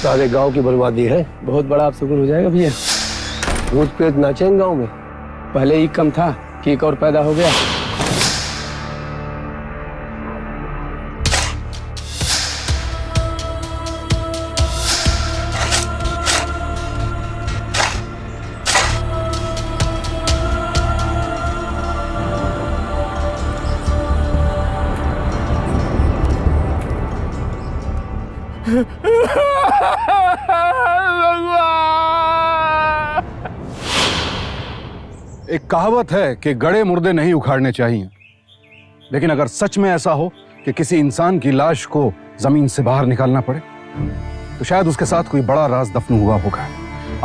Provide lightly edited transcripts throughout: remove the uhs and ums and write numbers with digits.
सारे गांव की बर्बादी है। बहुत बड़ा अपशगुन हो जाएगा भैया। भूत प्रेत नाचेंगे गांव में। पहले ही कम था कि एक और पैदा हो गया। एक कहावत है कि गड़े मुर्दे नहीं उखाड़ने चाहिए, लेकिन अगर सच में ऐसा हो कि किसी इंसान की लाश को जमीन से बाहर निकालना पड़े तो शायद उसके साथ कोई बड़ा राज दफन हुआ होगा।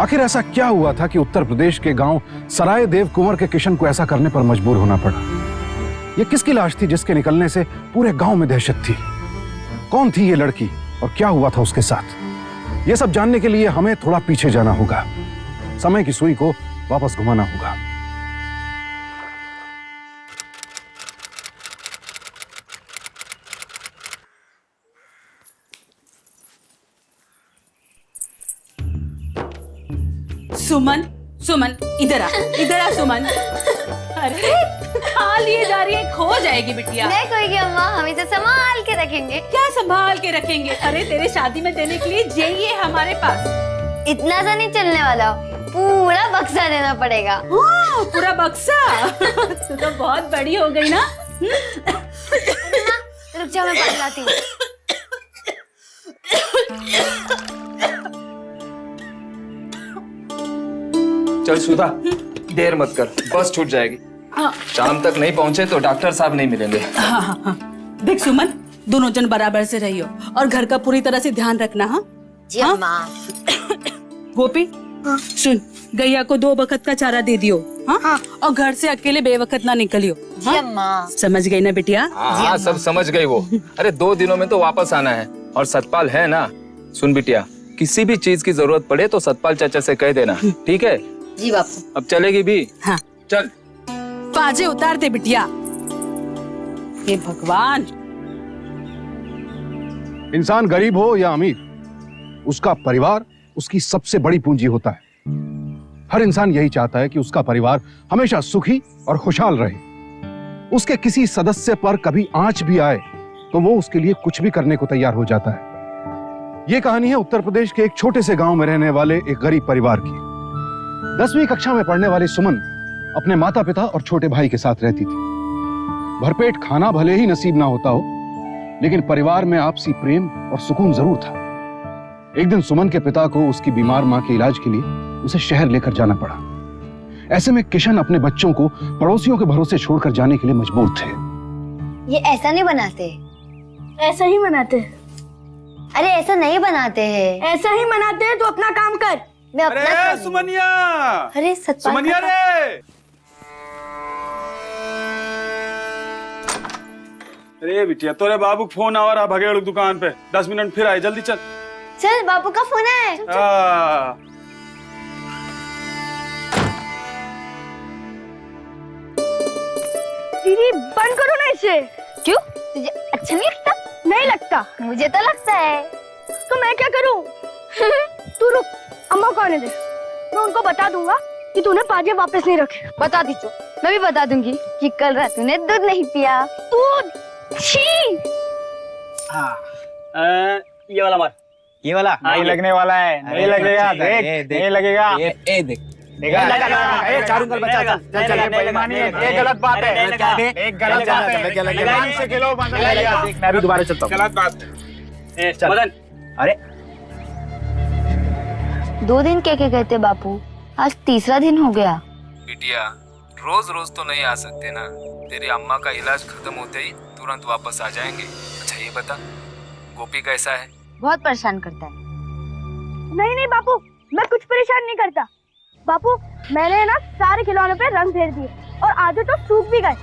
आखिर ऐसा क्या हुआ था कि उत्तर प्रदेश के गांव सराय देव कुंवर के किशन को ऐसा करने पर मजबूर होना पड़ा? यह किसकी लाश थी जिसके निकलने से पूरे गांव में दहशत थी? कौन थी ये लड़की और क्या हुआ था उसके साथ? यह सब जानने के लिए हमें थोड़ा पीछे जाना होगा, समय की सुई को वापस घुमाना होगा। सुमन, सुमन इधर आ सुमन। अरे कहाँ लिए जा रही है? खो जाएगी बिटिया। नहीं खोएगी अम्मा, हम इसे संभाल के रखेंगे। क्या संभाल के रखेंगे? अरे तेरे शादी में देने के लिए चाहिए हमारे पास। इतना सा नहीं चलने वाला, पूरा बक्सा देना पड़ेगा। पूरा बक्सा? तू तो बहुत बड़ी हो गई ना। रुक जा, मैं पानी लाती हूँ। चल सुधा, देर मत कर, बस छूट जाएगी। शाम तक नहीं पहुंचे तो डॉक्टर साहब नहीं मिलेंगे। हाँ। देख सुमन, दोनों जन बराबर से रहियो और घर का पूरी तरह से ध्यान रखना। हाँ जी अम्मा। गोपी, सुन, गैया को 2 वक्त का चारा दे दियो। हाँ? और घर से अकेले बेवक्त ना निकलियो। जी अम्मा। समझ गई ना बिटिया? हाँ, सब समझ गई वो। अरे 2 दिनों में तो वापस आना है और सतपाल है ना। सुन बिटिया, किसी भी चीज की जरूरत पड़े तो सतपाल चाचा से कह देना, ठीक है? जी बापू। अब चलेगी भी? हाँ चल। पाजे उतार दे बिटिया। हे भगवान। इंसान गरीब हो या अमीर, उसका परिवार उसकी सबसे बड़ी पूंजी होता है। हर इंसान यही चाहता है कि उसका परिवार हमेशा सुखी और खुशहाल रहे। उसके किसी सदस्य पर कभी आंच भी आए तो वो उसके लिए कुछ भी करने को तैयार हो जाता है। ये कहानी है उत्तर प्रदेश के एक छोटे से गांव में रहने वाले एक गरीब परिवार की। 10वीं कक्षा में पढ़ने वाली सुमन अपने माता पिता और छोटे भाई के साथ रहती थी। भरपेट खाना भले ही नसीब ना होता हो, लेकिन परिवार में आपसी प्रेम और सुकून जरूर था। एक दिन सुमन के पिता को उसकी बीमार मां के इलाज के लिए उसे शहर लेकर जाना पड़ा। ऐसे में किशन अपने बच्चों को पड़ोसियों के भरोसे छोड़कर जाने के लिए मजबूर थे। ये ऐसा नहीं बनाते। ऐसा ही बनाते हैं। अरे ऐसा नहीं बनाते हैं। ऐसा ही बनाते हैं। तो अपना काम कर। मैं अपना अरे सुमनिया! अरे सतपाल सुमनिया रे! अरे बिटिया, तोरे बाबू को फोन आ रहा, भगेड़ दुकान पे। 10 मिनट फिर आए, जल्दी चल। चल, बाबू का फोन है। दीदी बंद करो ना इसे। क्यों? तुझे अच्छा नहीं लगता? नहीं लगता। मुझे तो लगता है। तो मैं क्या करूं? तू रुक, अम्मा को आने दे। मैं उनको बता दूंगा कि तूने पाजे वापस नहीं रखे। बता दीजिए। मैं भी बता दूंगी कि कल रात तूने दूध नहीं पिया। दूध? छी! हाँ, ये वाला मार। ये वाला नहीं लगने वाला है। नहीं लगेगा। देख, नहीं लगेगा। ए देख। चारू अंकल बचा। चल बेईमानी है। ये गलत बात है। एक गलत बात है। लगाने से किलो बंद लगेगा। देख, मैं भी दोबारा चलता हूँ। गलत बात है। चल। अरे 2 दिन क्या कहते बापू, आज 3रा दिन हो गया। बिटिया, रोज रोज तो नहीं आ सकते ना। तेरी अम्मा का इलाज खत्म होते ही तुरंत वापस आ जाएंगे। अच्छा ये बता, गोपी कैसा है? बहुत परेशान करता है। नहीं बापू, मैं कुछ परेशान नहीं करता। बापू, मैंने ना सारे खिलौनों पे रंग फेर दिए और आधे तो सूख भी गए।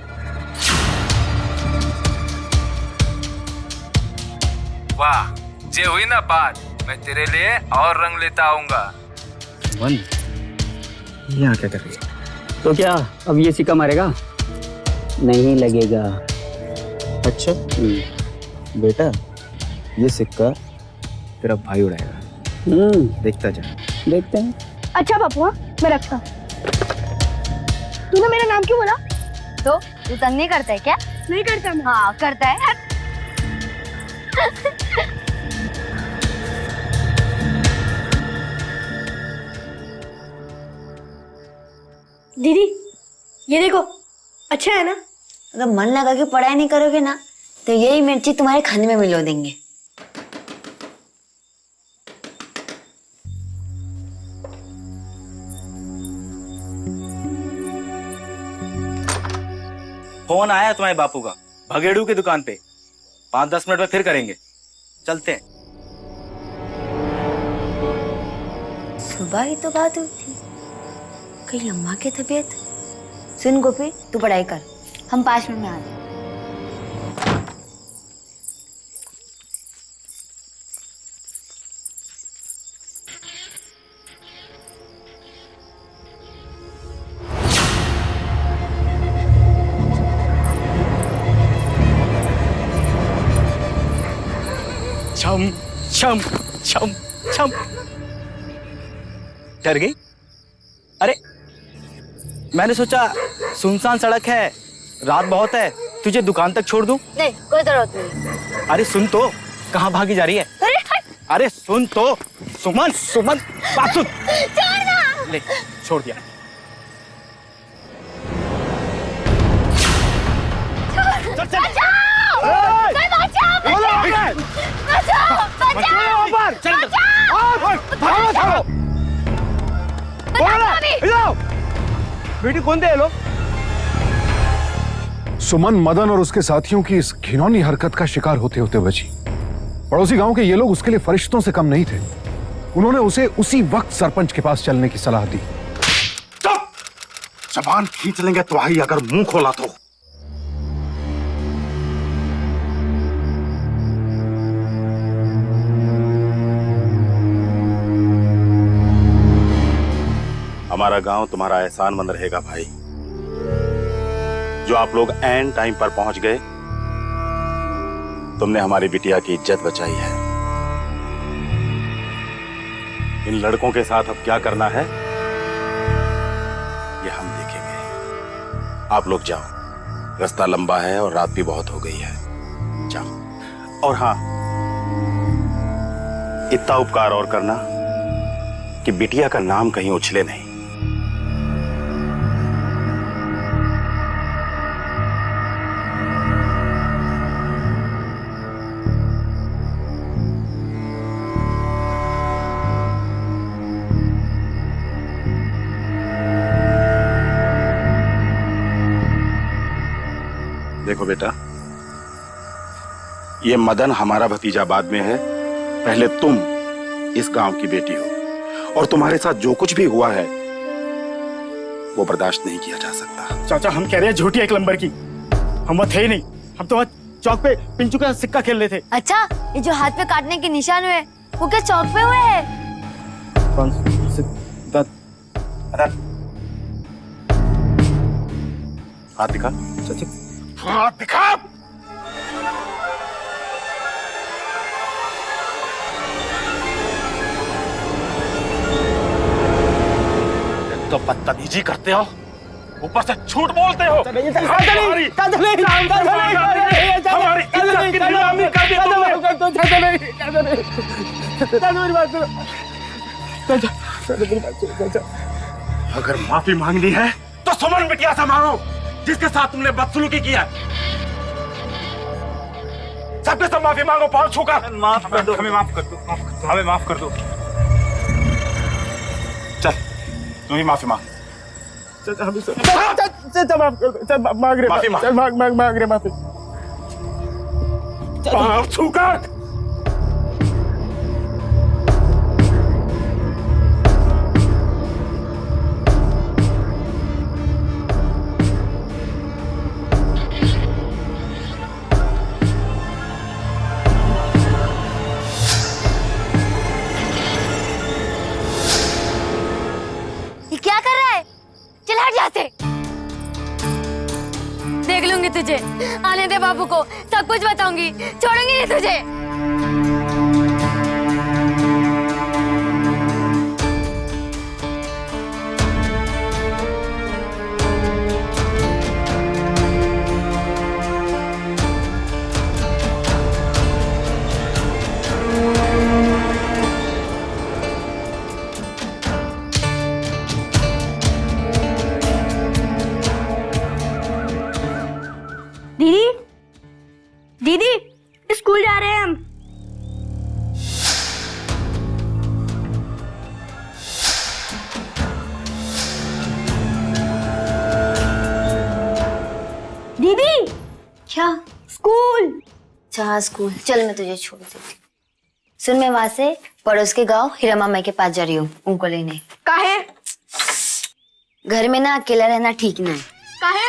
वाह, जे हुई ना बात, मैं तेरे लिए और रंग लेता आऊंगा। यहाँ क्या कर रही है? तो क्या अब ये सिक्का मारेगा? नहीं लगेगा। अच्छा बेटा, ये सिक्का तेरा भाई उड़ाएगा। देखता जा। देखते हैं। अच्छा बापू, हाँ मैं रखता हूँ। तूने मेरा नाम क्यों बोला? तो तू तंग नहीं करता है क्या? नहीं करता मैं। हाँ करता है। दीदी ये देखो, अच्छा है ना? अगर मन लगा के पढ़ाई नहीं करोगे ना तो यही मिर्ची तुम्हारे खाने में मिला देंगे। फोन आया तुम्हारे बापू का भगेड़ू की दुकान पे। 5-10 मिनट में फिर करेंगे, चलते हैं। सुबह ही तो बात हुई थी, कहीं अम्मा की तबीयत। सुन गोपी, तू पढ़ाई कर, हम 5 मिनट में आ रहे हैं। छम छम छम छम। डर गई? अरे मैंने सोचा सुनसान सड़क है, रात बहुत है, तुझे दुकान तक छोड़ दूं। नहीं, कोई जरूरत नहीं। अरे सुन तो, कहाँ भागी जा रही है? अरे सुन तो, सुमन सुमन बात सुन। ले छोड़ दिया। चल चल। बेटी कौन दे लो? सुमन मदन और उसके साथियों की इस घिनौनी हरकत का शिकार होते होते बची। पड़ोसी गांव के ये लोग उसके लिए फरिश्तों से कम नहीं थे। उन्होंने उसे उसी वक्त सरपंच के पास चलने की सलाह दी। जबान खींच लेंगे तो आई, अगर मुंह खोला तो। हमारा गांव तुम्हारा एहसानमंद रहेगा भाई, जो आप लोग ऐन टाइम पर पहुंच गए। तुमने हमारी बिटिया की इज्जत बचाई है। इन लड़कों के साथ अब क्या करना है ये हम देखेंगे। आप लोग जाओ, रास्ता लंबा है और रात भी बहुत हो गई है। जाओ। और हाँ, इतना उपकार और करना कि बिटिया का नाम कहीं उछले नहीं। देखो बेटा, ये मदन हमारा भतीजा बाद में है, पहले तुम इस गांव की बेटी हो और तुम्हारे साथ जो कुछ भी हुआ है वो बर्दाश्त नहीं किया जा सकता। चाचा हम कह रहे हैं झूठी एक नंबर की, हम वो थे ही नहीं। हम तो चौक पे पिंचू का सिक्का खेल रहे थे। अच्छा, ये जो हाथ पे काटने के निशान हुए वो क्या चौक पे हुए हैं? कौन? हाथ दिखा। चाचा हाथ दिखा। तो बदतमीजी करते हो, ऊपर से झूठ बोलते हो। हमारी इज्जत की नीलामी कर दी तुमने। अगर माफी मांगनी है तो सुमन बिटिया से मांगो, जिसके साथ तुमने बदसलूकी किया। सबके सब माफी मांगो, पांव छूकर। माफ कर दो, हमें माफ कर दो, हमें माफ कर दो। चल तू ही माफी मांग। चाचा हमें चाचा माफ कर दो। चल मांग रहे माफी मांग। चल मांग रहे माफी। पांव छूकर। क्या कर रहा है? चल हट यहाँ से। देख लूंगी तुझे, आने दे बाबू को, सब कुछ बताऊंगी, छोड़ूंगी नहीं तुझे। अच्छा हाँ स्कूल, चल मैं तुझे छोड़ देती हूँ। सुन, मैं वहां से पड़ोस के गांव हीरा मामा के पास जा रही हूँ उनको लेने। काहे? घर में ना अकेला रहना ठीक ना है। काहे?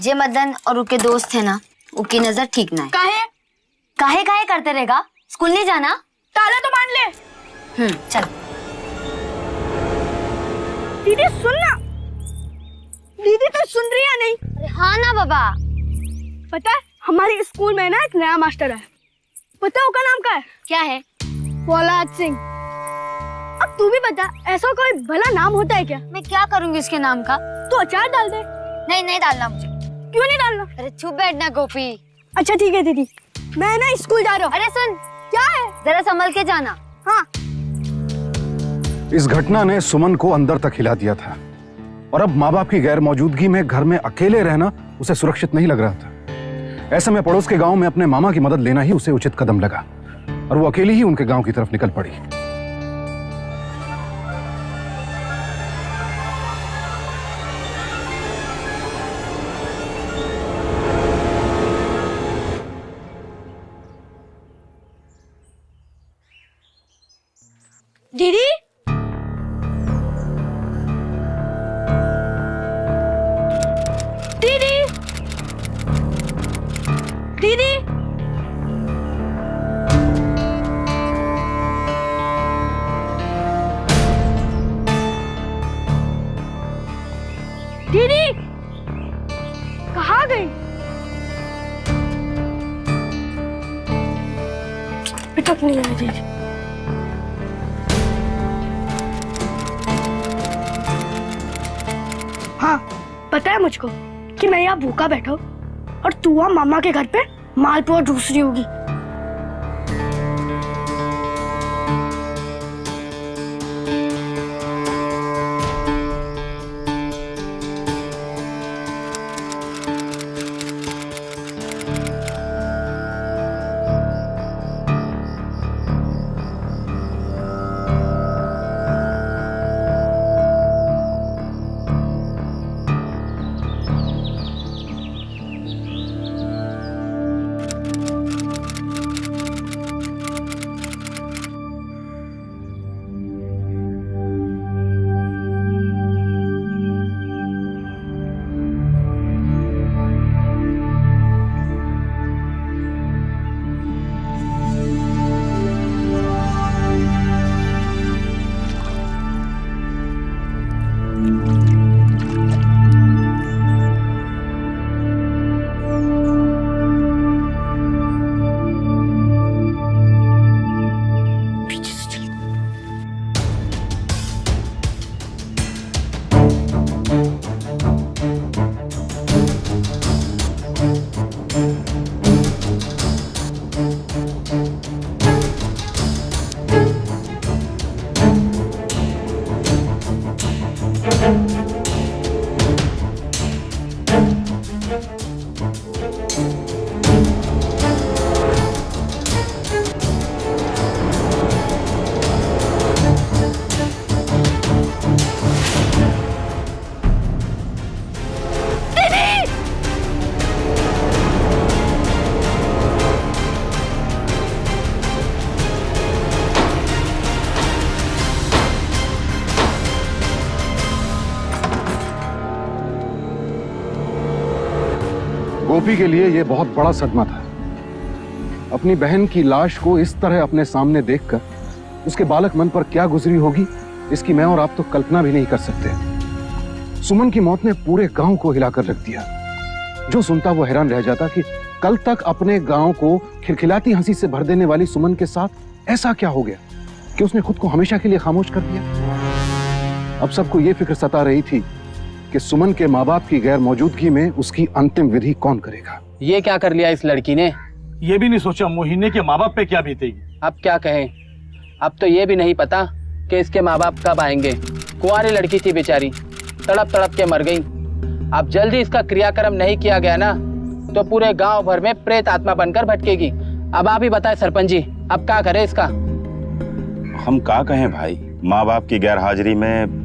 जे मदन और उनके दोस्त है ना, उनकी नजर ठीक ना है। काहे? काहे काहे करते रहेगा? स्कूल नहीं जाना? ताला तो मान ले। चल। दीदी सुन ना। दीदी तो सुन रही है नहीं? अरे हाँ ना बाबा। पता है हमारे स्कूल में ना एक नया मास्टर है। पता है उसका नाम क्या है? क्या है? फौलाद सिंह। अब तू भी बता, ऐसा कोई भला नाम होता है क्या? मैं क्या करूंगी उसके नाम का? तो अचार डाल दे। नहीं नहीं डालना मुझे। क्यों नहीं डालना? अरे चुप बैठना गोपी। अच्छा ठीक है दीदी, मैं ना स्कूल जा रहा हूँ। अरे सुन, क्या है? जरा संभल के जाना। हाँ। इस घटना ने सुमन को अंदर तक हिला दिया था और अब माँ बाप की गैर मौजूदगी में घर में अकेले रहना उसे सुरक्षित नहीं लग रहा था। ऐसे में पड़ोस के गांव में अपने मामा की मदद लेना ही उसे उचित कदम लगा और वो अकेली ही उनके गांव की तरफ निकल पड़ी। दीदी दीदी दीदी दीदी कहाँ गई? पिटक नहीं है दीदी। हाँ पता है मुझको कि मैं यहाँ भूखा बैठा हूँ और तू वहाँ मामा के घर पे मालपुआ ढूंढ रही होगी। गोपी के लिए यह बहुत बड़ा सदमा था। अपनी बहन की लाश को इस तरह अपने सामने देखकर उसके बालक मन पर क्या गुजरी होगी, इसकी मैं और आप तो कल्पना भी नहीं कर सकते। सुमन की मौत ने पूरे गांव को हिलाकर रख दिया। जो सुनता वो हैरान रह जाता कि कल तक अपने गांव को खिलखिलाती हंसी से भर देने वाली सुमन के साथ ऐसा क्या हो गया कि उसने खुद को हमेशा के लिए खामोश कर दिया। अब सबको ये फिक्र सता रही थी कि सुमन के माँ बाप की गैर मौजूदगी में उसकी अंतिम विधि कौन करेगा। ये क्या कर लिया इस लड़की ने? ये भी नहीं सोचा मोहिनी के माँ बाप पे क्या बीतेगी। अब क्या कहें, अब तो ये भी नहीं पता कि इसके माँ बाप कब आएंगे। कुंवारी लड़की थी बेचारी, तड़प तड़प के मर गई। अब जल्दी इसका क्रियाक्रम नहीं किया गया ना तो पूरे गांव भर में प्रेत आत्मा बनकर भटकेगी। अब आप ही बताएं सरपंच जी, अब क्या करें इसका? हम क्या कहें भाई, माँ बाप की गैर हाजिरी में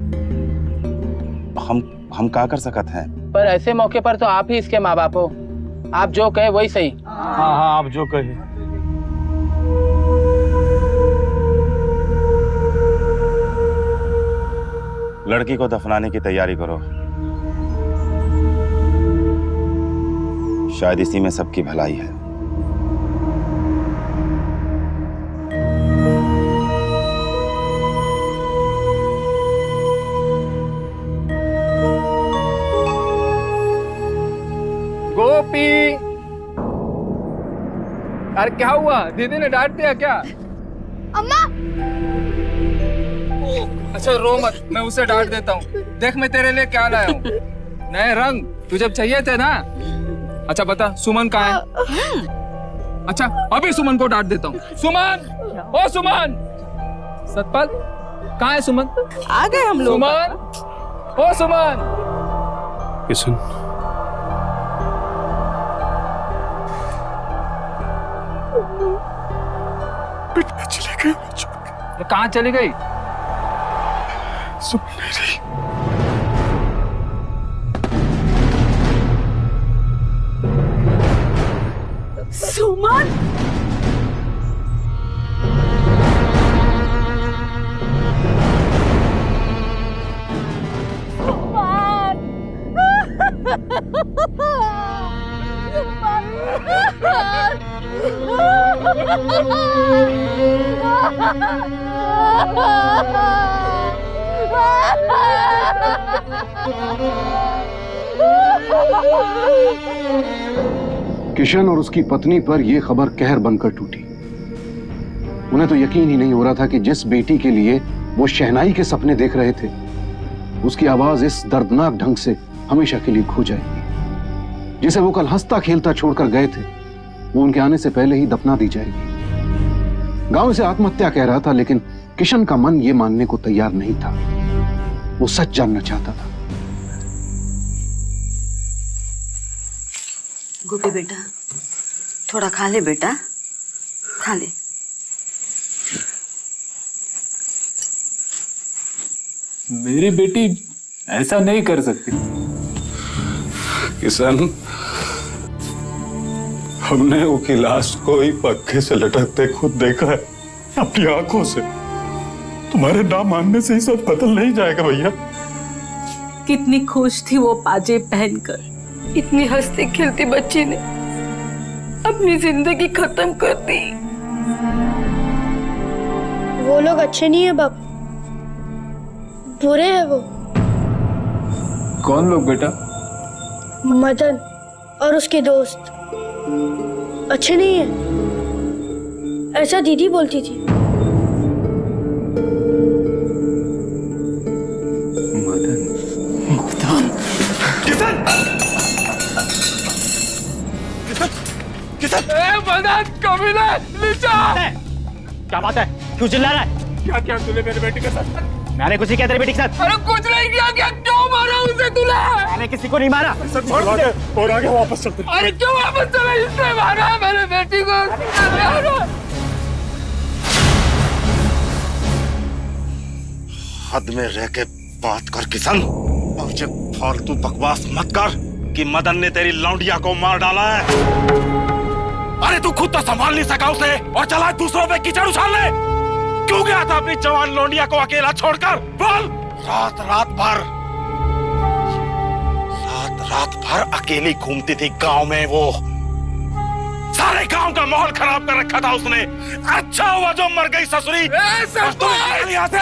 हम क्या कर सकते हैं। पर ऐसे मौके पर तो आप ही इसके माँ बाप हो, आप जो कहे वही सही। हाँ हाँ आप जो कहे। लड़की को दफनाने की तैयारी करो, शायद इसी में सबकी भलाई है। गोपी, अरे क्या हुआ? दीदी ने डांट दिया क्या? अम्मा। अच्छा रो मत, मैं उसे डांट देता हूँ। देख मैं तेरे लिए क्या लाया हूँ, नए रंग। तुझे जब चाहिए थे ना। अच्छा बता सुमन कहाँ है? अच्छा अभी सुमन को डांट देता हूँ। सुमन, ओ सुमन। सतपाल कहाँ है सुमन? आ गए हम लोग। सुमन, ओ सुमन। किशन, बेटा चले गए। कहाँ चली गई? सुन नहीं रही। सुमन, किशन और उसकी पत्नी पर यह खबर कहर बनकर टूटी। उन्हें तो यकीन ही नहीं हो रहा था कि जिस बेटी के लिए वो शहनाई के सपने देख रहे थे, उसकी आवाज इस दर्दनाक ढंग से हमेशा के लिए खो जाएगी। जिसे वो कल हंसता खेलता छोड़कर गए थे, वो उनके आने से पहले ही दफना दी जाएगी। गांव इसे आत्महत्या कह रहा था, लेकिन किशन का मन ये मानने को तैयार नहीं था। वो सच जानना चाहता था। गोपी बेटा, थोड़ा खा ले बेटा, खा ले। मेरी बेटी ऐसा नहीं कर सकती। किशन, हमने वो की लाश को ही पक्के से लटकते खुद देखा है अपनी आंखों से। तुम्हारे ना मानने से ही सब बदल नहीं जाएगा भैया। कितनी खुश थी वो पाजे पहनकर। इतनी हंसती खिलती बच्ची ने अपनी जिंदगी खत्म कर दी। वो लोग अच्छे नहीं है बाप, बुरे हैं वो। कौन लोग बेटा? मदन और उसके दोस्त अच्छे नहीं है, ऐसा दीदी बोलती थी। मदन कमीना, नीचा! क्या बात है? क्यों चिल्ला रहा है? क्या क्या तूने मेरे बेटे के साथ? मैंने कुछ नहीं किया तेरे बेटी के साथ। अरे कुछ नहीं किया, क्या क्यों मारा उसे तूने? मैंने किसी को नहीं मारा। और आगे वापस चलते। अरे क्यों वापस चला? इसने मारा मेरे बेटी को। हद में रह के बात कर किशन, और जब फालतू बकवास मत कर कि मदन ने तेरी लौंडिया को मार डाला है। अरे तू खुद तो संभाल नहीं सका उसे और चला दूसरों पे कीचड़ उछालने। क्यों गया था अपनी जवान लौंडिया को अकेला छोड़कर? बोल। रात भर अकेली घूमती थी गांव में वो। सारे गांव का माहौल खराब कर रखा था उसने। अच्छा हुआ जो मर गई ससुरी। निकल यहाँ से,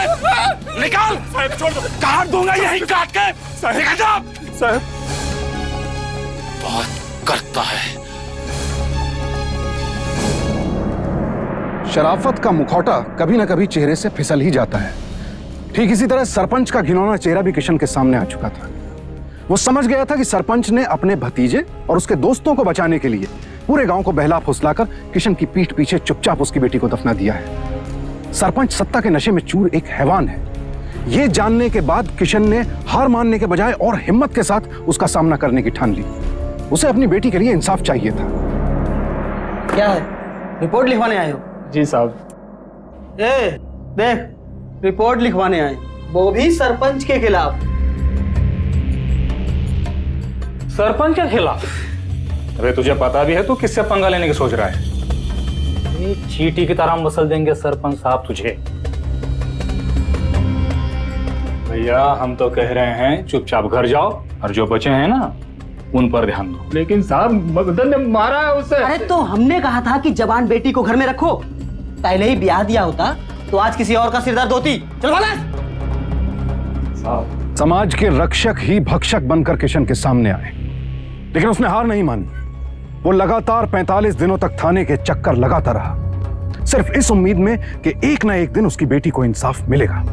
निकल। साहब छोड़ दो। काट दूंगा यही काट के। निकल जा। साहब बात करता है। शराफत का मुखौटा कभी ना कभी चेहरे से फिसल ही जाता है। ठीक इसी तरह सरपंच का घिनौना चेहरा भी किशन के सामने आ चुका था। वो समझ गया था कि सरपंच ने अपने भतीजे और उसके दोस्तों को बचाने के लिए पूरे गांव को बहला फुसलाकर किशन की पीठ पीछे चुपचाप उसकी बेटी को दफना दिया है। सरपंच सत्ता के नशे में चूर एक हैवान है। ये जानने के बाद किशन ने हार मानने के बजाय और हिम्मत के साथ उसका सामना करने की ठान ली। उसे अपनी बेटी के लिए इंसाफ चाहिए था। क्या है? रिपोर्ट लिखवाने आए हो? जी साहब। देख, रिपोर्ट लिखवाने आए, वो भी सरपंच के खिलाफ। सरपंच के खिलाफ? अरे तुझे पता भी है तू किससे पंगा लेने की सोच रहा है? ये चींटी की तरह मसल देंगे सरपंच साहब तुझे। भैया हम तो कह रहे हैं चुपचाप घर जाओ और जो बचे हैं ना उन पर ध्यान दो। लेकिन साहब मदन ने मारा है उसे। अरे तो हमने कहा था कि जवान बेटी को घर में रखो। पहले ही ब्याह दिया होता तो आज किसी और का सिरदर्द होती। चल भाग। समाज के रक्षक ही भक्षक बनकर किशन के सामने आए, लेकिन उसने हार नहीं मानी। वो लगातार 45 दिनों तक थाने के चक्कर लगाता रहा, सिर्फ इस उम्मीद में कि एक ना एक दिन उसकी बेटी को इंसाफ मिलेगा।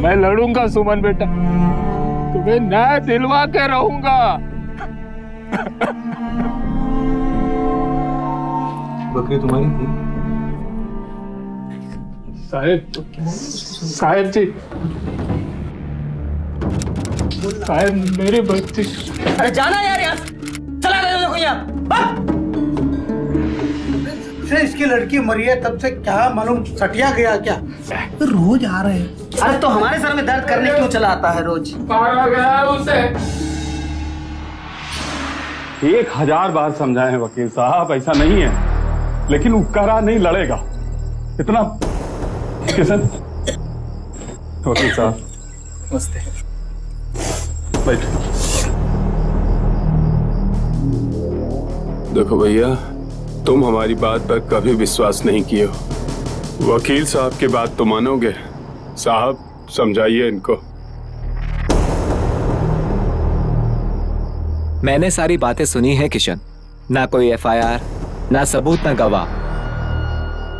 मैं लड़ूंगा सुमन बेटा, तुम्हें न्याय दिलवा के रहूंगा। बकरी तुम्हारी थी? साहेब जी, साहेब मेरी बच्ची। अरे जाना यार यहाँ से। चला गया देखो यहाँ। इसकी लड़की मरी है तब से क्या मालूम सटिया गया क्या? रोज आ रहे हैं। अरे तो हमारे सर में दर्द करने क्यों चला आता है रोज? मारा गया है उसे। 1000 बार समझाए हैं वकील साहब, ऐसा नहीं है, लेकिन उपकारा नहीं लड़ेगा इतना। किशन, वकील साहब नमस्ते। बैठ। देखो भैया, तुम हमारी बात पर कभी विश्वास नहीं किए हो। वकील साहब की बात तो मानोगे? साहब समझाइए इनको। मैंने सारी बातें सुनी है किशन, ना कोई एफआईआर, ना सबूत, ना गवाह,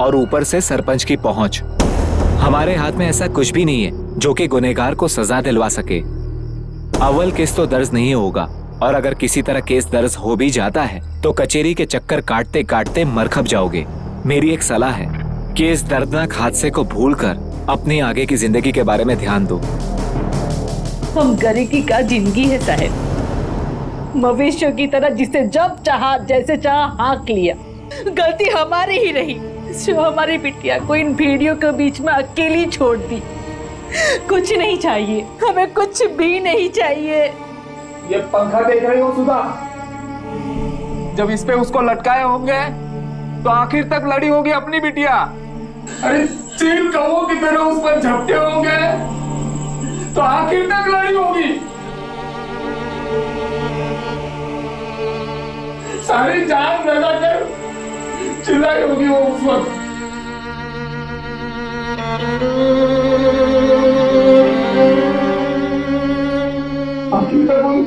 और ऊपर से सरपंच की पहुंच। हमारे हाथ में ऐसा कुछ भी नहीं है जो कि गुनहगार को सजा दिलवा सके। अव्वल केस तो दर्ज नहीं होगा, और अगर किसी तरह केस दर्ज हो भी जाता है तो कचेरी के चक्कर काटते काटते मर खप जाओगे। मेरी एक सलाह है कि इस दर्दनाक हादसे को भूलकर अपनी आगे की जिंदगी के बारे में ध्यान दो। हम गरीब की क्या जिंदगी है साहब, मवेशियों की तरह जिसे जब चाहा जैसे चाहा हाँक लिया। गलती हमारी ही रही जो हमारी बिटिया को इन भेड़ियों के बीच में अकेली छोड़ दी। कुछ नहीं चाहिए, हमें कुछ भी नहीं चाहिए। ये पंखा देख रही हो सुधा? जब इस पे उसको लटकाए होंगे तो आखिर तक लड़ी होगी अपनी बिटिया। अरे चील कौओं की तरह उस पर झपटे होंगे तो आखिर तक लड़ी होगी। सारी जान लगाकर चिल्लाई होगी वो उस वक्त। आखिर तक उन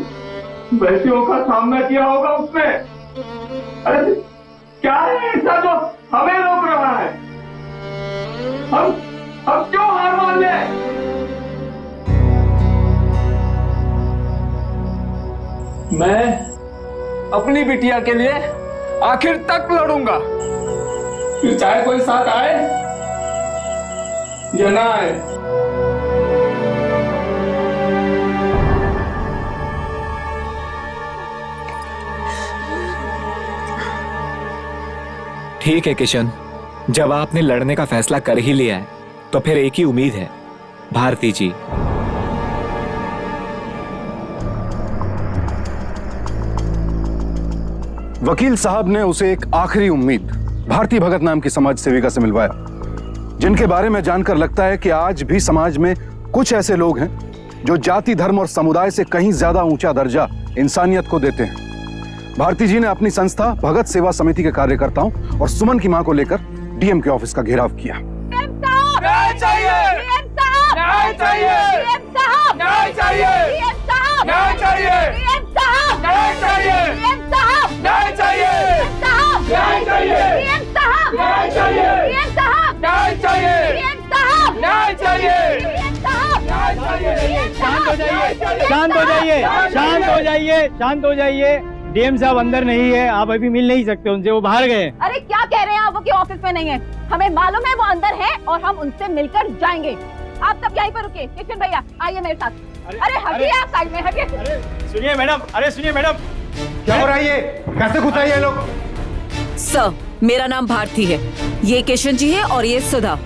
वैश्यों का सामना किया होगा उसने। अरे क्या है ऐसा जो हमें रोक रहा है? हम क्यों हार मान ले? मैं अपनी बिटिया के लिए आखिर तक लड़ूंगा, फिर चाहे कोई साथ आए या ना आए। ठीक है किशन, जब आपने लड़ने का फैसला कर ही लिया है तो फिर एक ही उम्मीद है, भारती जी। वकील साहब ने उसे एक आखिरी उम्मीद भारती भगत नाम की समाज सेविका से मिलवाया, जिनके बारे में जानकर लगता है कि आज भी समाज में कुछ ऐसे लोग हैं जो जाति, धर्म और समुदाय से कहीं ज्यादा ऊंचा दर्जा इंसानियत को देते हैं। भारती जी ने अपनी संस्था भगत सेवा समिति के कार्यकर्ताओं और सुमन की मां को लेकर डीएम के ऑफिस का घेराव किया। न्याय चाहिए! न्याय चाहिए! न्याय चाहिए! न्याय चाहिए! न्याय चाहिए! न्याय चाहिए! न्याय चाहिए! न्याय चाहिए! हो जाइए, शांत हो जाइए, शांत हो जाइए, शांत हो जाइए। डीएम साहब अंदर नहीं है, आप अभी मिल नहीं सकते उनसे, वो बाहर गए। अरे क्या कह रहे हैं आप, वो कि ऑफिस में नहीं है? हमें मालूम है वो अंदर है और हम उनसे मिलकर जाएंगे। आप सब यहीं पर रुके। किशन भैया आइए मेरे साथ। अरे हटिए, आप साइड में हटिए। सुनिए मैडम, अरे सुनिए मैडम, क्या हो रहा है ये? कैसे घुस आए ये लोग? सर, मेरा नाम भारती है, ये किशन जी है और ये सुधा।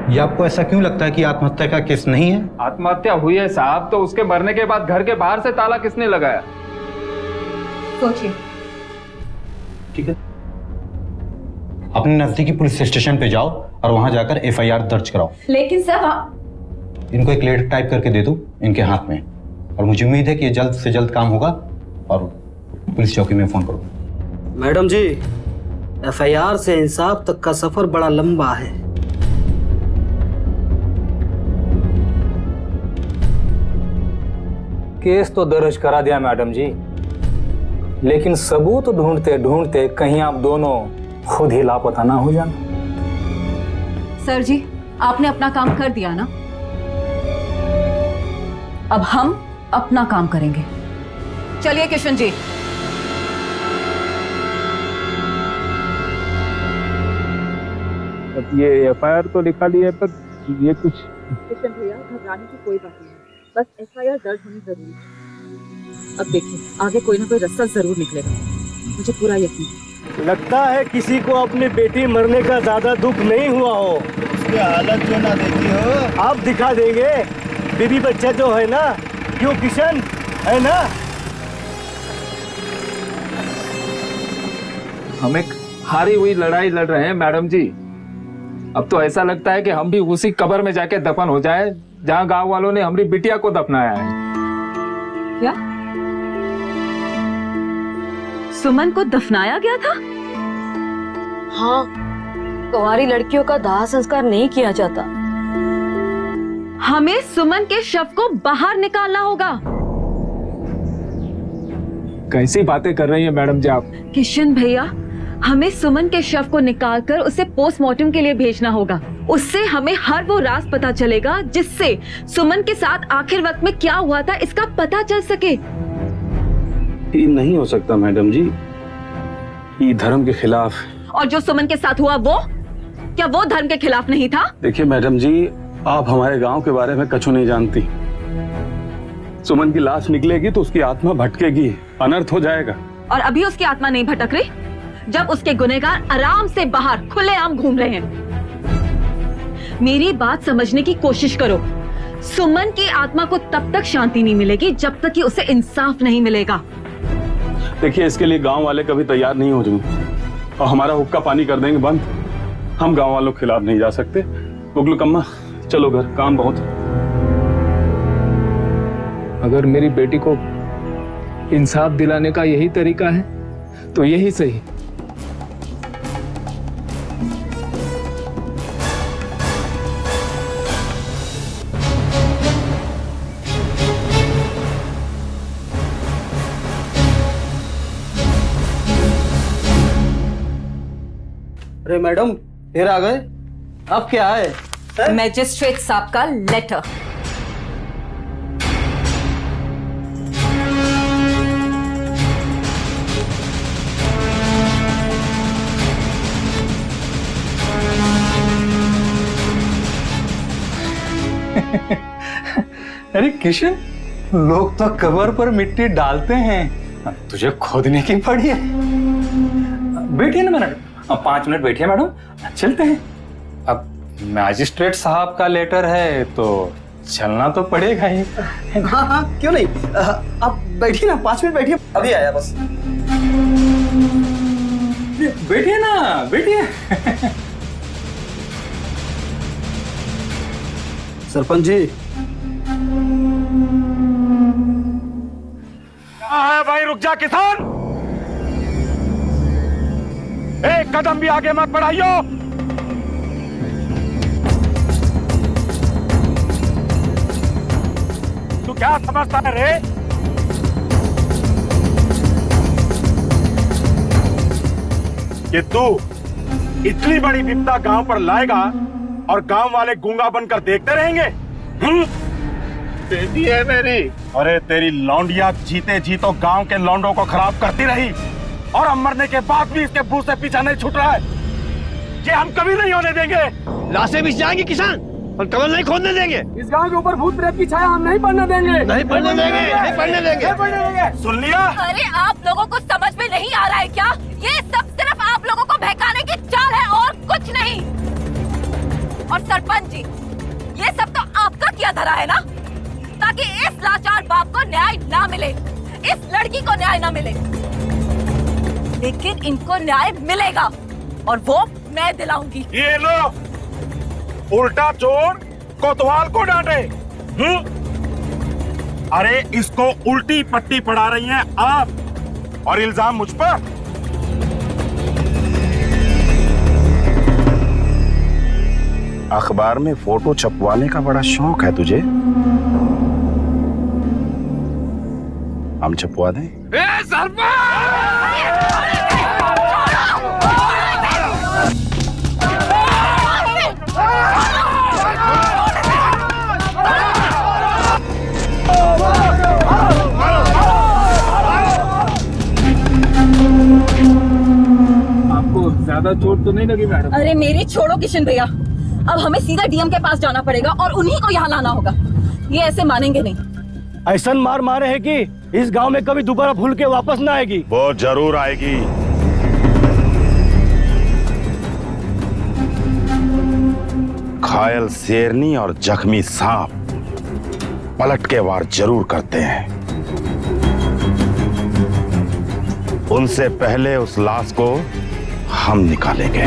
ये आपको ऐसा क्यों लगता है कि आत्महत्या का केस नहीं है? आत्महत्या हुई है साहब, तो उसके मरने के बाद घर के बाहर से ताला किसने लगाया? सोचिए। ठीक है, अपने नजदीकी पुलिस स्टेशन पे जाओ और वहां जाकर एफआईआर दर्ज कराओ। लेकिन सर इनको एक लेटर टाइप करके दे दो इनके हाथ में, और मुझे उम्मीद है कि ये जल्द से जल्द काम होगा और पुलिस चौकी में फोन करो। मैडम जी, एफआईआर से इंसाफ तक का सफर बड़ा लंबा है। केस तो दर्ज करा दिया मैडम जी, लेकिन सबूत ढूंढते ढूंढते कहीं आप दोनों खुद ही लापता ना हो जाना। सर जी, आपने अपना काम कर दिया ना, अब हम अपना काम करेंगे। चलिए किशन जी। ये एफआईआर तो लिखा लिया है, पर ये कुछ। किशन भैया घबराने की कोई बात नहीं, बस एफआईआर दर्ज होनी जरूरी है। अब देखिए आगे कोई ना कोई रास्ता जरूर निकलेगा, मुझे पूरा यकीन। लगता है किसी को अपनी बेटी मरने का ज्यादा दुख नहीं हुआ हो। उसकी हालत जो ना देखी हो, आप दिखा देंगे। बीबी बच्चा जो है ना, क्यों किशन, है ना? हम एक हारी हुई लड़ाई लड़ रहे हैं मैडम जी। अब तो ऐसा लगता है कि हम भी उसी कब्र में जाके दफन हो जाए जहां गांव वालों ने हमारी बिटिया को दफनाया है। क्या सुमन को दफनाया गया था? हाँ, कुंवारी लड़कियों का दाह संस्कार नहीं किया जाता। हमें सुमन के शव को बाहर निकालना होगा। कैसी बातें कर रही हैं मैडम जी आप? किशन भैया, हमें सुमन के शव को निकालकर उसे पोस्टमार्टम के लिए भेजना होगा। उससे हमें हर वो राज पता चलेगा जिससे सुमन के साथ आखिर वक्त में क्या हुआ था इसका पता चल सके। ये नहीं हो सकता मैडम जी, ये धर्म के खिलाफ। और जो सुमन के साथ हुआ वो क्या वो धर्म के खिलाफ नहीं था? देखिए मैडम जी, आप हमारे गांव के बारे में कछु नहीं जानती। सुमन की लाश निकलेगी तो उसकी आत्मा भटकेगी, अनर्थ हो जाएगा। और अभी उसकी आत्मा नहीं भटक रही, जब उसके गुनहगार आराम से बाहर खुलेआम घूम रहे हैं। मेरी बात समझने की कोशिश करो। सुमन की आत्मा को तब तक शांति नहीं मिलेगी जब तक कि उसे इंसाफ नहीं मिलेगा। देखिए, इसके लिए गांव वाले कभी तैयार नहीं हो जाएंगे और हमारा हुक्का पानी कर देंगे बंद। हम गांव वालों के खिलाफ नहीं जा सकते। बुगलू कम्मा, चलो घर, काम बहुत। अगर मेरी बेटी को इंसाफ दिलाने का यही तरीका है तो यही सही। अरे मैडम, फिर आ गए? अब क्या है? मैजिस्ट्रेट साहब का लेटर। अरे किशन, लोग तो कब्र पर मिट्टी डालते हैं, तुझे खोदने की पड़ी है। बैठिए ना मैडम, 5 मिनट बैठिए मैडम, चलते हैं। अब मैजिस्ट्रेट साहब का लेटर है तो चलना तो पड़ेगा ही। हाँ हाँ, क्यों नहीं। आप बैठिए ना, 5 मिनट बैठिए, अभी आया बस। बैठिए ना, बैठिए। सरपंच जी, क्या है भाई? रुक जा किसान। एक कदम भी आगे मत बढ़ाइयो। तू क्या समझता है रे? कि तू इतनी बड़ी विपदा गांव पर लाएगा और गांव वाले गूंगा बनकर देखते रहेंगे? बेटी है मेरी। अरे तेरी लौंडिया जीते जी तो गांव के लौंडों को खराब करती रही और अब मरने के बाद भी इसके मुंह से पीछा नहीं छूट रहा है। ये हम कभी नहीं होने देंगे। लाशें बिछ जाएंगी किसान, और कमल नहीं खोदने देंगे। इस गांव के ऊपर भूत प्रेत की छाया हम नहीं पड़ने देंगे। नहीं पड़ने देंगे, नहीं पड़ने देंगे, नहीं पड़ने देंगे। सुन लिया? अरे आप लोगों को समझ में नहीं आ रहा है क्या? ये सब सिर्फ आप लोगों को बहकाने की चाल है और कुछ नहीं। और सरपंच जी, ये सब तो आपका किया धरा है ना, ताकि इस लाचार बाप को न्याय ना मिले, इस लड़की को न्याय ना मिले। लेकिन इनको न्याय मिलेगा और वो मैं दिलाऊंगी। ये लो, उल्टा चोर कोतवाल को डांटे। अरे इसको उल्टी पट्टी पढ़ा रही हैं आप और इल्जाम मुझ पर। अखबार में फोटो छपवाने का बड़ा शौक है तुझे? हम छपवा दें? आपको ज्यादा चोट तो नहीं लगी मैडम? अरे मेरी छोड़ो किशन भैया, अब हमें सीधा डीएम के पास जाना पड़ेगा और उन्हीं को यहाँ लाना होगा। ये ऐसे मानेंगे नहीं। ऐसा मार मारे है कि इस गांव में कभी दोबारा भूल के वापस ना आएगी। वो जरूर आएगी। घायल शेरनी और जख्मी सांप पलट के वार जरूर करते हैं। उनसे पहले उस लाश को हम निकालेंगे।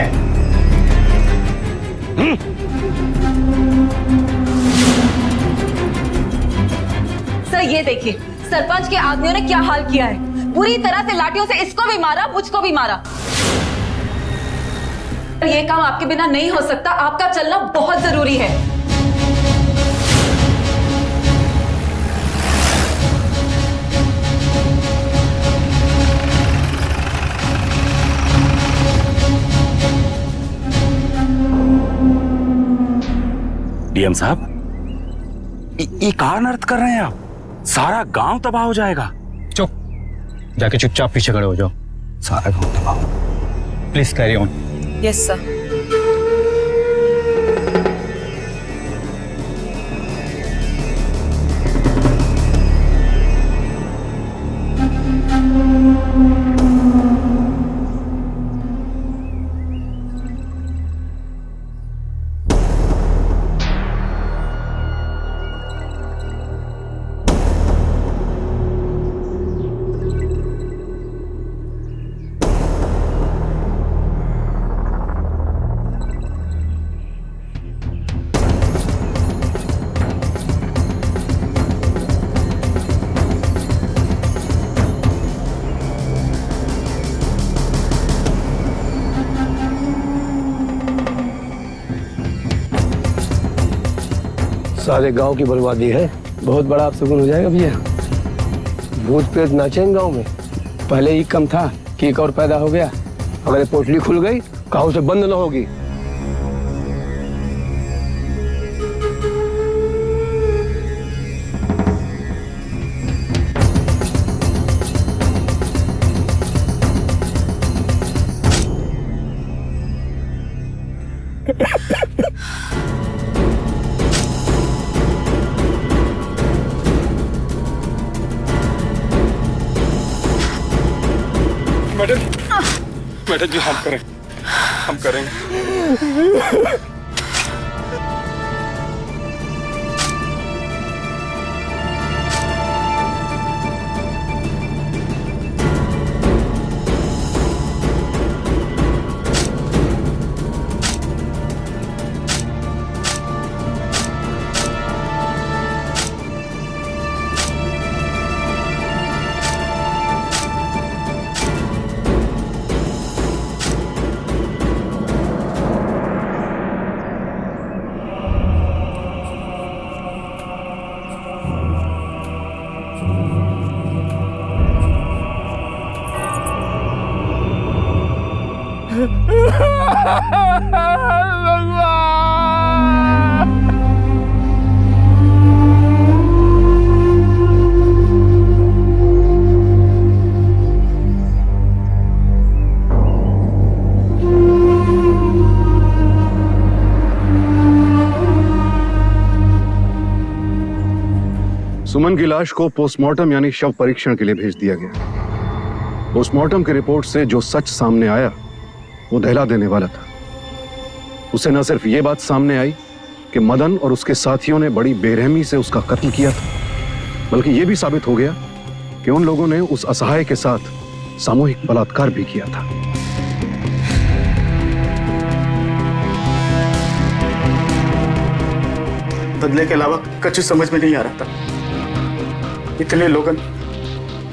सर ये देखिए, सरपंच के आदमियों ने क्या हाल किया है। पूरी तरह से लाठियों से इसको भी मारा, मुझको भी मारा। ये काम आपके बिना नहीं हो सकता, आपका चलना बहुत जरूरी है। डीएम साहब, ये कहाँ अनर्थ कर रहे हैं आप? सारा गांव तबाह हो जाएगा। चुप, जाके चुपचाप पीछे खड़े हो जाओ। सारा गांव तबाह। Please carry on. Yes sir. सारे गांव की बर्बादी है। बहुत बड़ा अपशगुन हो जाएगा भैया। भूत प्रेत नाचेंगे गांव में। पहले ही कम था कि एक और पैदा हो गया। अगर ये पोटली खुल गई, गांव से बंद न होगी। मैडम जी, हम करेंगे। सुमन की लाश को पोस्टमार्टम यानी शव परीक्षण के लिए भेज दिया गया। पोस्टमार्टम की रिपोर्ट से जो सच सामने आया वो दहला देने वाला था। उसे न सिर्फ ये बात सामने आई कि मदन और उसके साथियों ने बड़ी बेरहमी से उसका कत्ल किया था, बल्कि ये भी साबित हो गया कि उन लोगों ने उस असहाय के साथ सामूहिक बलात्कार भी किया था। बदले के अलावा कुछ समझ में नहीं आ रहा था। इतने लोगन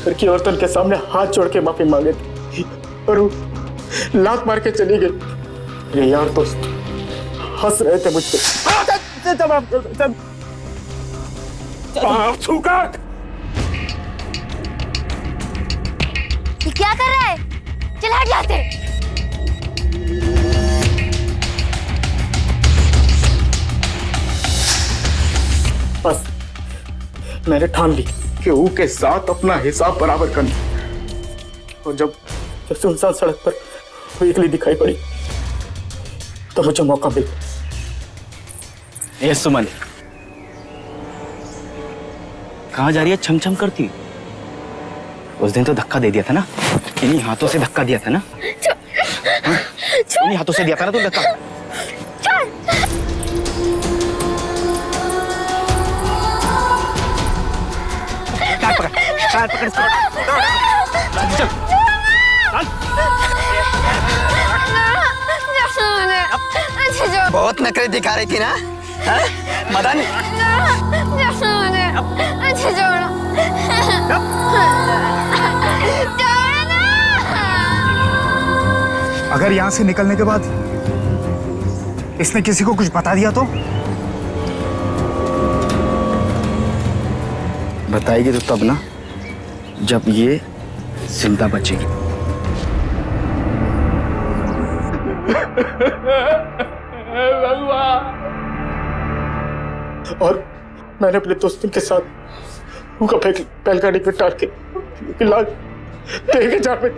घर की औरतन के सामने हाथ जोड़ के माफी मांगे थे और वो लात मार के चली गई। मेरे यार दोस्त हंस रहे थे मुझ पे। ये क्या कर रहा है? चल हट जाते। बस मैंने ठान ली कि ऊ के साथ अपना हिसाब बराबर करना। और जब सुनसान सड़क पर वो अकेली दिखाई पड़ी तो मुझे मौका मिला। ए सुमन, कहाँ जा रही है छम करती? उस दिन तो धक्का दे दिया था ना, इन्हीं हाथों से धक्का दिया था ना, इन्हीं हाथों से दिया था ना तू धक्का। कार पकड़ चल। बहुत नखरे दिखा रही थी ना मदन। अगर यहाँ से निकलने के बाद इसने किसी को कुछ बता दिया तो? बताएगी तो तब ना जब ये जिंदा बचेगी। और मैंने अपने दोस्तों के साथ उनका बैलगाड़ी पे टार के लाश देखे जा पे।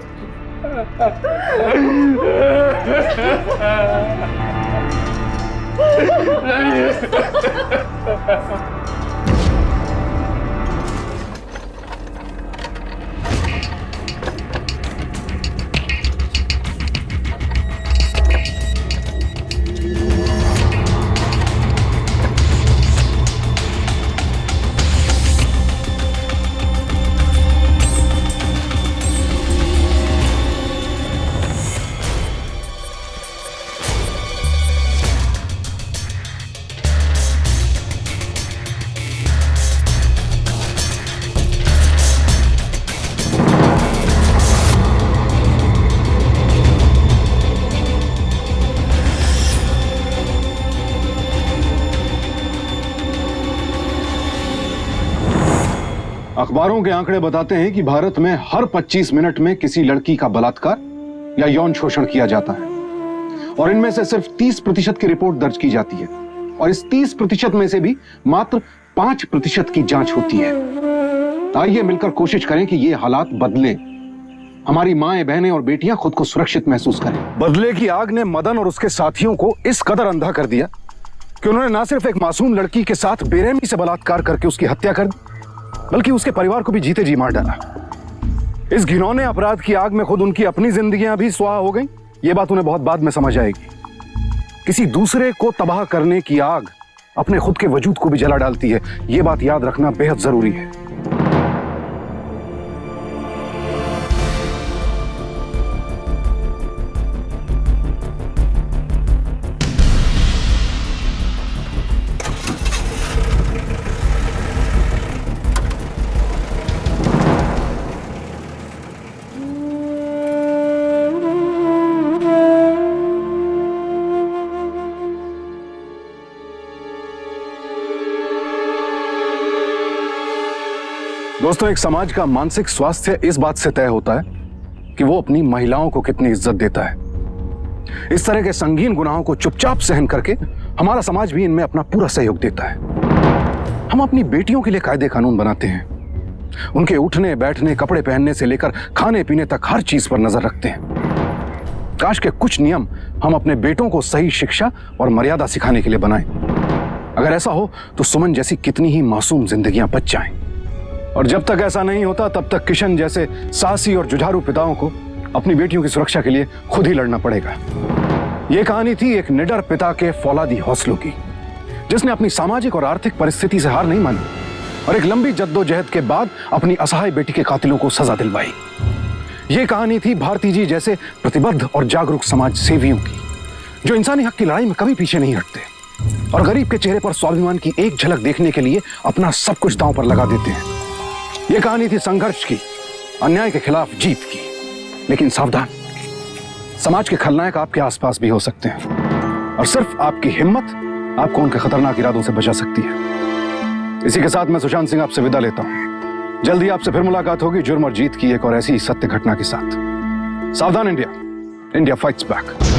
अखबारों के आंकड़े बताते हैं कि भारत में हर 25 मिनट में किसी लड़की का बलात्कार या यौन शोषण किया जाता है और इनमें से सिर्फ 30% की रिपोर्ट दर्ज की जाती है और इस 30% में से भी मात्र 5% की जांच होती है। आइए मिलकर कोशिश करें कि ये हालात बदले, हमारी माएं, बहनें और बेटियां खुद को सुरक्षित महसूस करें। बदले की आग ने मदन और उसके साथियों को इस कदर अंधा कर दिया कि उन्होंने न सिर्फ एक मासूम लड़की के साथ बेरहमी से बलात्कार करके उसकी हत्या कर दी, बल्कि उसके परिवार को भी जीते जी मार डाला। इस घिनौने अपराध की आग में खुद उनकी अपनी जिंदगियां भी स्वाहा हो गईं। ये बात उन्हें बहुत बाद में समझ आएगी। किसी दूसरे को तबाह करने की आग अपने खुद के वजूद को भी जला डालती है। ये बात याद रखना बेहद जरूरी है। दोस्तों, एक समाज का मानसिक स्वास्थ्य इस बात से तय होता है कि वो अपनी महिलाओं को कितनी इज्जत देता है। इस तरह के संगीन गुनाहों को चुपचाप सहन करके हमारा समाज भी इनमें अपना पूरा सहयोग देता है। हम अपनी बेटियों के लिए कायदे कानून बनाते हैं, उनके उठने बैठने, कपड़े पहनने से लेकर खाने पीने तक हर चीज पर नजर रखते हैं। काश के कुछ नियम हम अपने बेटों को सही शिक्षा और मर्यादा सिखाने के लिए बनाएं। अगर ऐसा हो तो सुमन जैसी कितनी ही मासूम जिंदगियां बच जाएं। और जब तक ऐसा नहीं होता तब तक किशन जैसे साहसी और जुझारू पिताओं को अपनी बेटियों की सुरक्षा के लिए खुद ही लड़ना पड़ेगा। यह कहानी थी एक निडर पिता के फौलादी हौसलों की, जिसने अपनी सामाजिक और आर्थिक परिस्थिति से हार नहीं मानी और एक लंबी जद्दोजहद के बाद अपनी असहाय बेटी के कातिलों को सजा दिलवाई। यह कहानी थी भारती जी जैसे प्रतिबद्ध और जागरूक समाज सेवियों की, जो इंसानी हक की लड़ाई में कभी पीछे नहीं हटते और गरीब के चेहरे पर स्वाभिमान की एक झलक देखने के लिए अपना सब कुछ दांव पर लगा देते हैं। यह कहानी थी संघर्ष की, अन्याय के खिलाफ जीत की। लेकिन सावधान, समाज के खलनायक आपके आसपास भी हो सकते हैं और सिर्फ आपकी हिम्मत आपको उनके खतरनाक इरादों से बचा सकती है। इसी के साथ मैं सुशांत सिंह आपसे विदा लेता हूं। जल्दी आपसे फिर मुलाकात होगी जुर्म और जीत की एक और ऐसी सत्य घटना के साथ। सावधान इंडिया, इंडिया फाइट्स बैक।